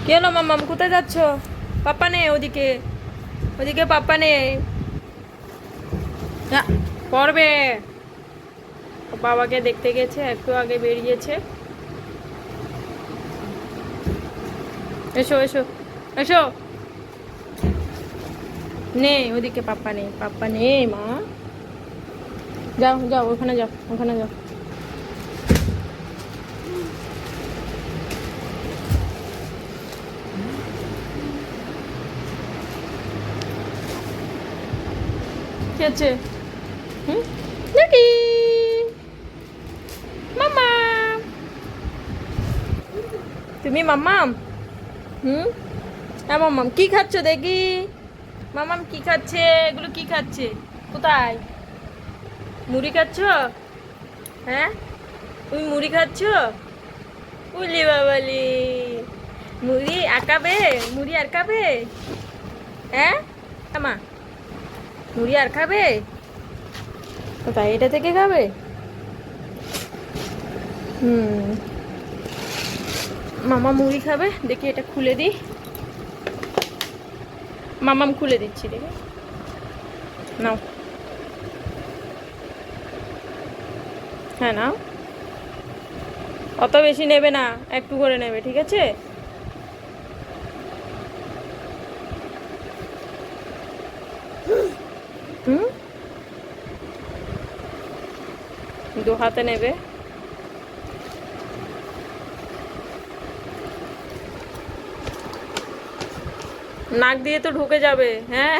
কি হলো মাম্মাম, কোথায় যাচ্ছ? পাপ্পা নেই ওদিকে, ওদিকে পাপ্পা নেই। না, পড়বে। ও বাবাকে দেখতে গেছে, একটু আগে বেরিয়েছে। এসো এসো এসো। নেই ওদিকে, পাপ্পা নেই, পাপ্পা নেই মা। যাও যাও, ওখানে যাও, ওখানে যাও। কি আছে? হুম, দেখি মাম্মা, তুমি মাম্মাম। হুম, হ্যাঁ মাম্মাম, কি খাচ্ছ দেখি? মাম্মাম কি খাচ্ছে? এগুলো কি খাচ্ছে? কোথায়? মুড়ি খাচ্ছ? হ্যাঁ, তুমি মুড়ি খাচ্ছ? উলি বাবালি, মুড়ি আঁকাবে? মুড়ি আর খাবে? হ্যাঁ আমা, মুড়ি আর খাবে? কোথায়, এটা থেকে খাবে? হুম, মামা মুড়ি খাবে, দেখি এটা খুলে দিই। মামাম খুলে দিচ্ছি, দেখি। নাও, হ্যাঁ নাও। অত বেশি নেবে না, একটু করে নেবে, ঠিক আছে? হুম, দু হাতে নেবে। নাক দিয়ে তো ঢুকে যাবে, হ্যাঁ।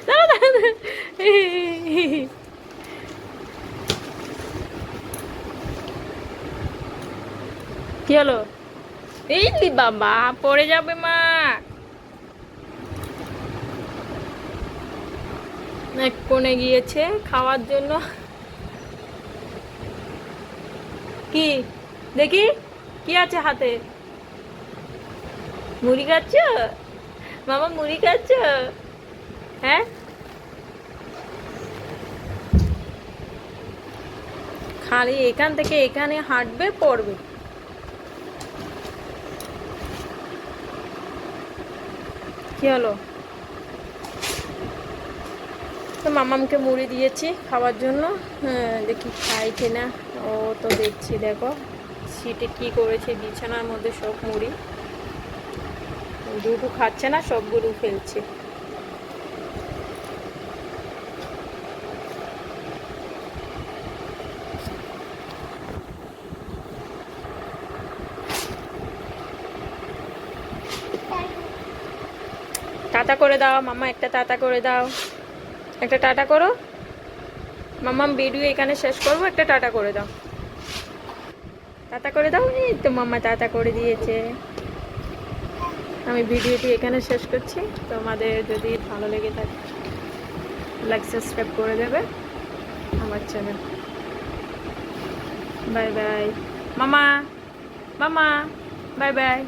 দাঁড়া, দাঁড়া, দাঁড়া। কি হলো? এই লি বাবা, পড়ে যাবে মা। এক কোণে গিয়েছে খাওয়ার জন্য। কি দেখি, কি আছে হাতে? মুড়ি খাচ্ছ? মামা মুড়ি খাচ্ছ? হ্যাঁ, খালি এখান থেকে এখানে হাঁটবে, পড়বে। কি হলো? তো মামামকে মুড়ি দিয়েছি খাওয়ার জন্য। হ্যাঁ, দেখি খাই কিনা। ও তো দেখছি, দেখো সিটে কি করেছে, বিছানার মধ্যে সব মুড়ি। দুটো খাচ্ছে না, সবগুলো ফেলছে। টাটা করে দাও মামা, একটা টাটা করে দাও, একটা টাটা করো। মামাম ভিডিও এখানে শেষ করবো, একটা টাটা করে দাও। টাটা করে দাও। এই তো মামা টাটা করে দিয়েছে। আমি ভিডিওটি এখানে শেষ করছি। তোমাদের যদি ভালো লেগে থাকে, লাইক সাবস্ক্রাইব করে দেবে আমার চ্যানেল। বাই বাই মামা, মামা, বাই বাই।